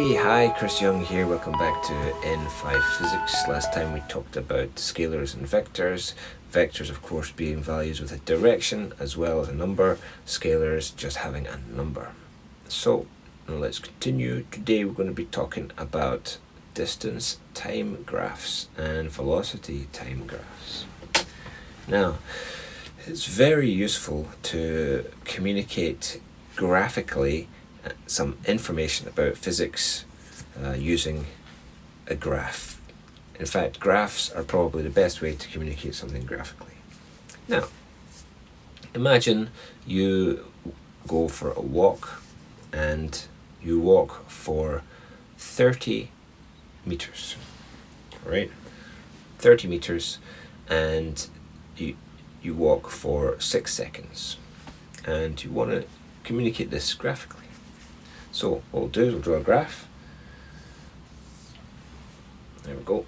Hey, hi, Chris Young here. Welcome back to N5 Physics. Last time we talked about scalars and vectors. Vectors, of course, being values with a direction as well as a number. Scalars just having a number. So, now let's continue. Today we're going to be talking about distance time graphs and velocity time graphs. Now, it's very useful to communicate graphically some information about physics using a graph. In fact, graphs are probably the best way to communicate something graphically. Now, imagine you go for a walk and you walk for 30 meters, right? 30 meters, and you walk for 6 seconds, and you want to communicate this graphically. So what we'll do is we'll draw a graph. There we go.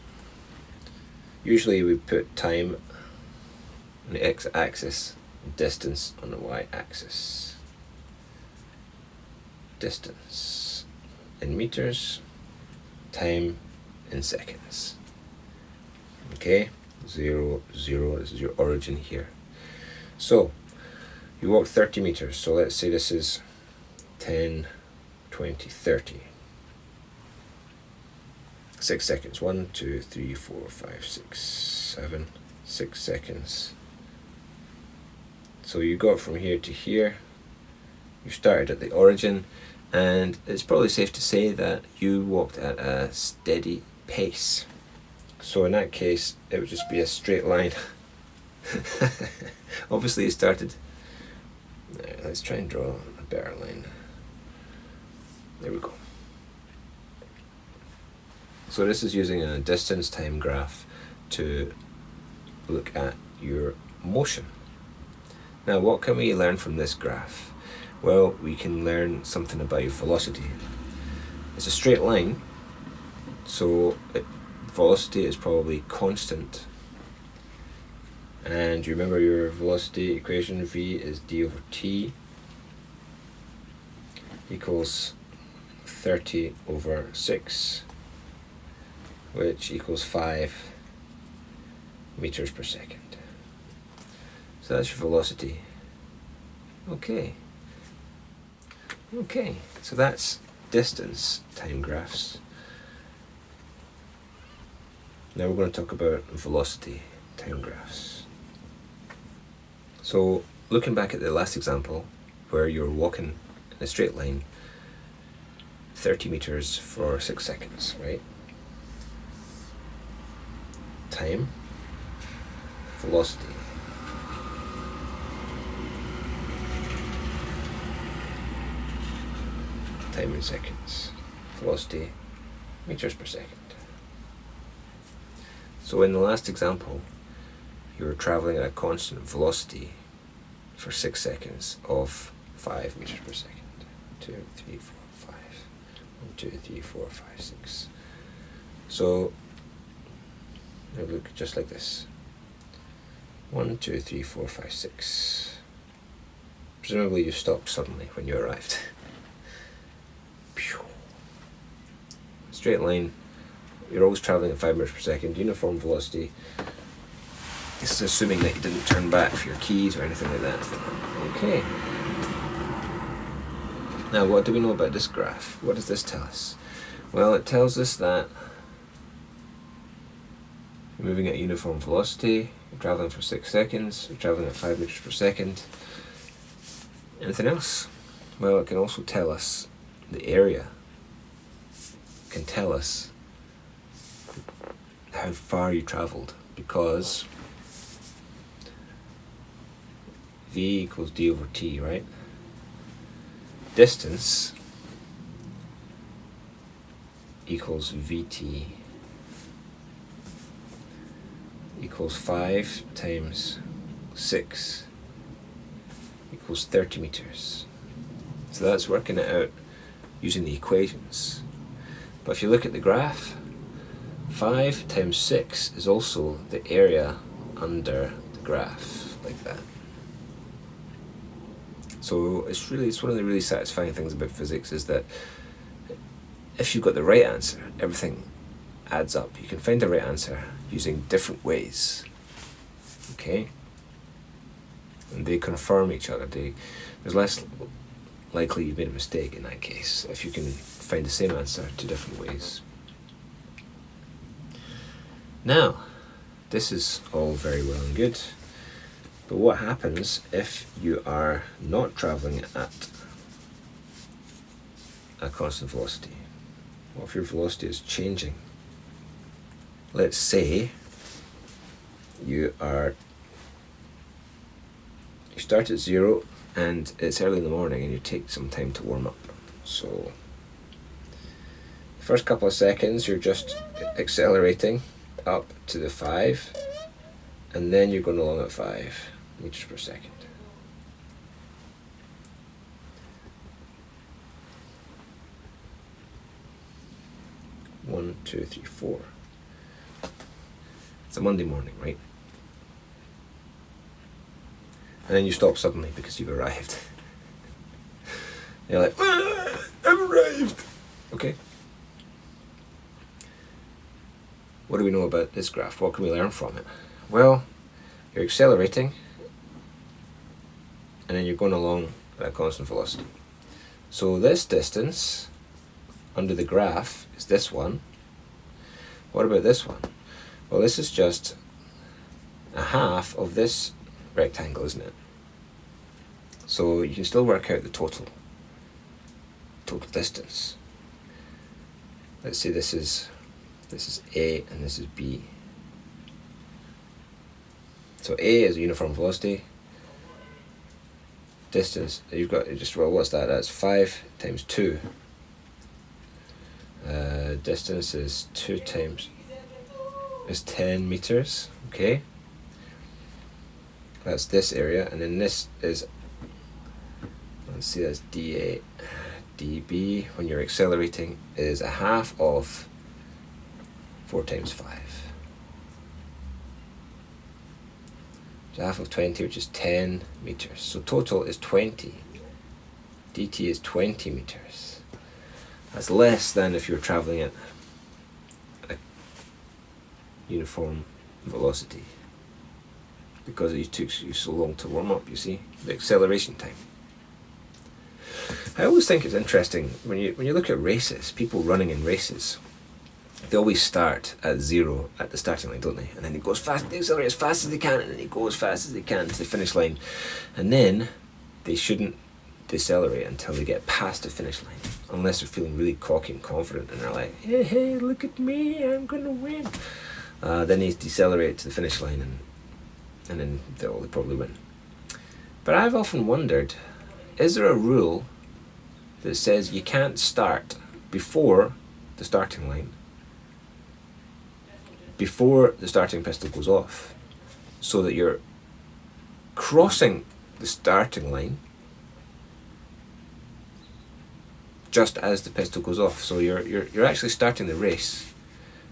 Usually we put time on the x-axis, distance on the y-axis. Distance in meters, time in seconds. Okay, 0, 0, this is your origin here. So you walk 30 meters, so let's say this is 10, 20, 30. 6 seconds. 1, 2, 3, 4, 5, 6, 7, 6 seconds. So you got from here to here. You started at the origin, and it's probably safe to say that you walked at a steady pace. So in that case, it would just be a straight line. Obviously you started. Let's try and draw a better line. There we go. So this is using a distance time graph to look at your motion. Now, what can we learn from this graph? Well, we can learn something about your velocity. It's a straight line, so velocity is probably constant. And you remember your velocity equation, v is d over t equals 30 over 6, which equals 5 meters per second. So that's your velocity. Okay, so that's distance time graphs. Now we're going to talk about velocity time graphs. So looking back at the last example where you're walking in a straight line 30 meters for 6 seconds, right? Time, velocity. Time in seconds, velocity, meters per second. So in the last example, you were traveling at a constant velocity for 6 seconds of 5 meters per second. 2, 3, 4, 5. 1, 2, 3, 4, 5, 6. So it would look just like this. 1, 2, 3, 4, 5, 6. Presumably you stopped suddenly when you arrived. Straight line. You're always traveling at 5 meters per second. Uniform velocity. This is assuming that you didn't turn back for your keys or anything like that. Okay. Now, what do we know about this graph? What does this tell us? Well, it tells us that you're moving at uniform velocity, you're traveling for 6 seconds, you're traveling at 5 meters per second. Anything else? Well, it can also tell us the area. It can tell us how far you traveled, because v equals d over t, right? Distance equals vt equals 5 times 6 equals 30 meters. So that's working it out using the equations. But if you look at the graph, 5 times 6 is also the area under the graph, like that. So it's one of the really satisfying things about physics is that if you've got the right answer, everything adds up. You can find the right answer using different ways. Okay? And they confirm each other. There's less likely you've made a mistake in that case if you can find the same answer two different ways. Now, this is all very well and good, but what happens if you are not travelling at a constant velocity? What if your velocity is changing? Let's say you start at 0 and it's early in the morning and you take some time to warm up. So the first couple of seconds you're just accelerating up to the 5, and then you're going along at 5 meters per second. One, two, three, four. It's a Monday morning, right? And then you stop suddenly because you've arrived. You're like, I've arrived. Okay. What do we know about this graph? What can we learn from it? Well, you're accelerating and then you're going along at a constant velocity. So this distance under the graph is this one. What about this one? Well, this is just a half of this rectangle, isn't it? So you can still work out the total distance. Let's say this is A and this is B. So A is a uniform velocity. Distance, you've got just, well, what's that? That's 5 times 2. Distance is 2 times is 10 meters. Okay. That's this area, and then this is, let's see, that's dA. dB, when you're accelerating, is a half of 4 times 5. It's a half of 20, which is 10 meters. So total is 20. dt is 20 meters. That's less than if you're traveling at a uniform velocity, because it took you so long to warm up, you see, the acceleration time. I always think it's interesting when you look at races, people running in races, they always start at 0 at the starting line, don't they? And then they go as fast, they accelerate as fast as they can, and then they go as fast as they can to the finish line. And then they shouldn't decelerate until they get past the finish line, unless they're feeling really cocky and confident and they're like, hey, look at me, I'm gonna win. Then they decelerate to the finish line and then they'll probably win. But I've often wondered, is there a rule that says you can't start before the starting line, before the starting pistol goes off, so that you're crossing the starting line just as the pistol goes off? So you're actually starting the race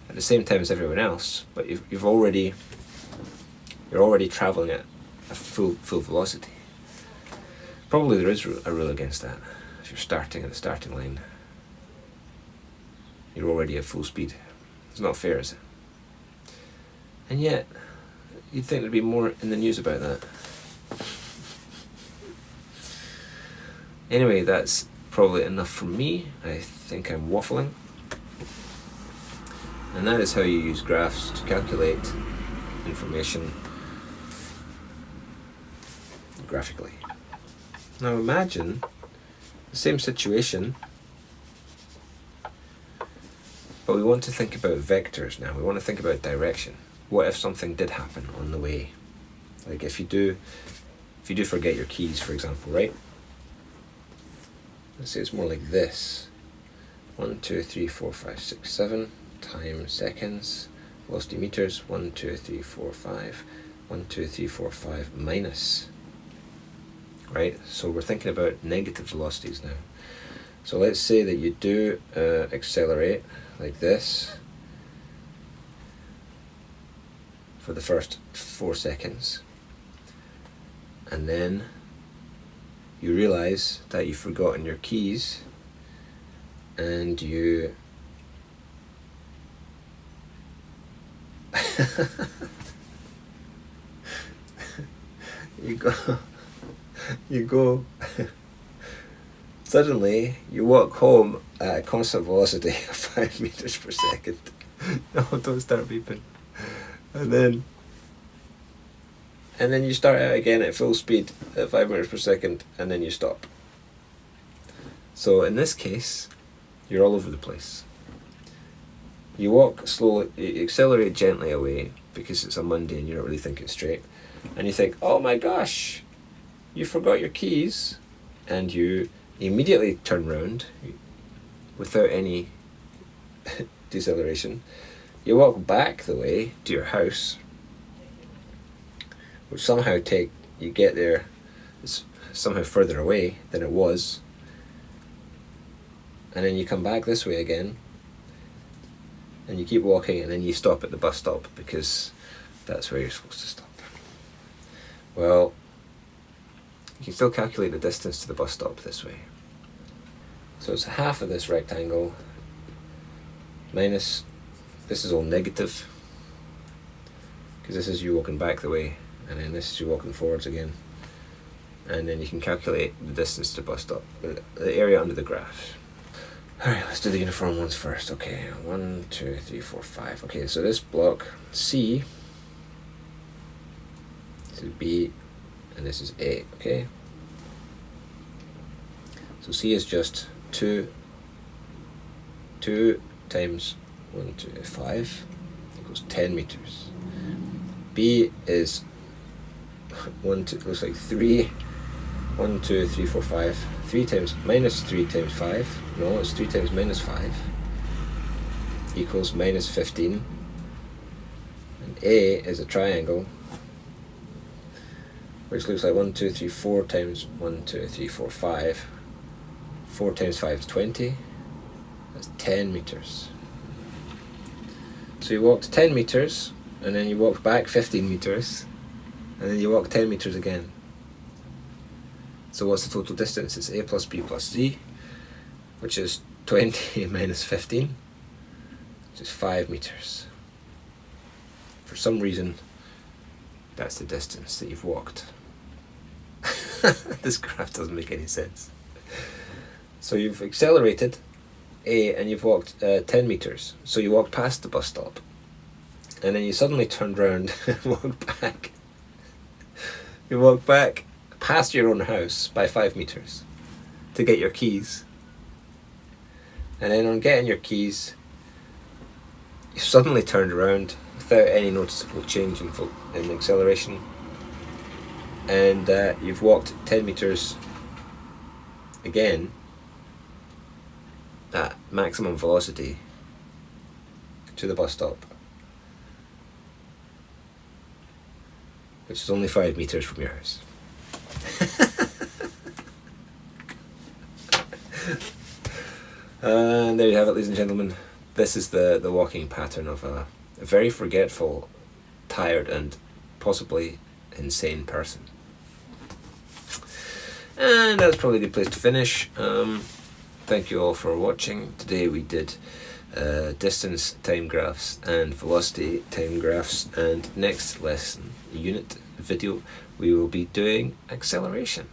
at the same time as everyone else, but you're already traveling at a full velocity. Probably there is a rule against that. If you're starting at the starting line, you're already at full speed. It's not fair, is it? And yet, you'd think there'd be more in the news about that. Anyway, that's probably enough from me. I think I'm waffling. And that is how you use graphs to calculate information graphically. Now imagine the same situation, but we want to think about vectors now. We want to think about direction. What if something did happen on the way? Like if you do forget your keys, for example, right? Let's say it's more like this. 1, 2, 3, 4, 5, 6, 7 time seconds. Velocity meters. 1, 2, 3, 4, 5. 1, 2, 3, 4, 5 minus. Right? So we're thinking about negative velocities now. So let's say that you do accelerate like this for the first 4 seconds, and then you realize that you've forgotten your keys and you you go suddenly you walk home at a constant velocity of 5 meters per second. No, don't start beeping. And then you start out again at full speed at 5 meters per second, and then you stop. So in this case, you're all over the place. You walk slowly, you accelerate gently away because it's a Monday and you're not really thinking straight. And you think, oh my gosh, you forgot your keys. And you immediately turn round without any deceleration. You walk back the way to your house, which somehow you get there, it's somehow further away than it was. And then you come back this way again, and you keep walking, and then you stop at the bus stop because that's where you're supposed to stop. Well, you can still calculate the distance to the bus stop this way. So it's half of this rectangle minus, this is all negative, because this is you walking back the way, and then this is you walking forwards again. And then you can calculate the distance to the bus stop, the area under the graph. Alright, let's do the uniform ones first. Okay, 1, 2, 3, 4, 5. Okay, so this block C, this is B, and this is A, okay? So C is just 2 times 1, 2, 5 equals 10 meters. B is 1, 2, looks like 3, 1, 2, 3, 4, 5. 3 times minus 3 times 5. No, it's 3 times minus 5 equals minus 15. And A is a triangle, which looks like 1, 2, 3, 4 times 1, 2, 3, 4, 5. 4 times 5 is 20. That's 10 meters. So you walked 10 meters, and then you walked back 15 meters, and then you walk 10 meters again. So what's the total distance? It's A plus B plus C, which is 20 minus 15, which is 5 meters. For some reason, that's the distance that you've walked. This graph doesn't make any sense. So you've accelerated A and you've walked 10 meters. So you walked past the bus stop, and then you suddenly turned around and walked back. You walked back past your own house by 5 meters to get your keys. And then on getting your keys, you suddenly turned around without any noticeable change in acceleration, and you've walked 10 meters again at maximum velocity to the bus stop, which is only 5 meters from your house. And there you have it, ladies and gentlemen. This is the walking pattern of a very forgetful, tired, and possibly insane person. And that's probably a good place to finish. Thank you all for watching. Today we did distance time graphs and velocity time graphs, and next lesson, unit video, we will be doing acceleration,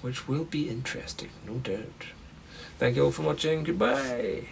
which will be interesting, no doubt. Thank you all for watching. Goodbye.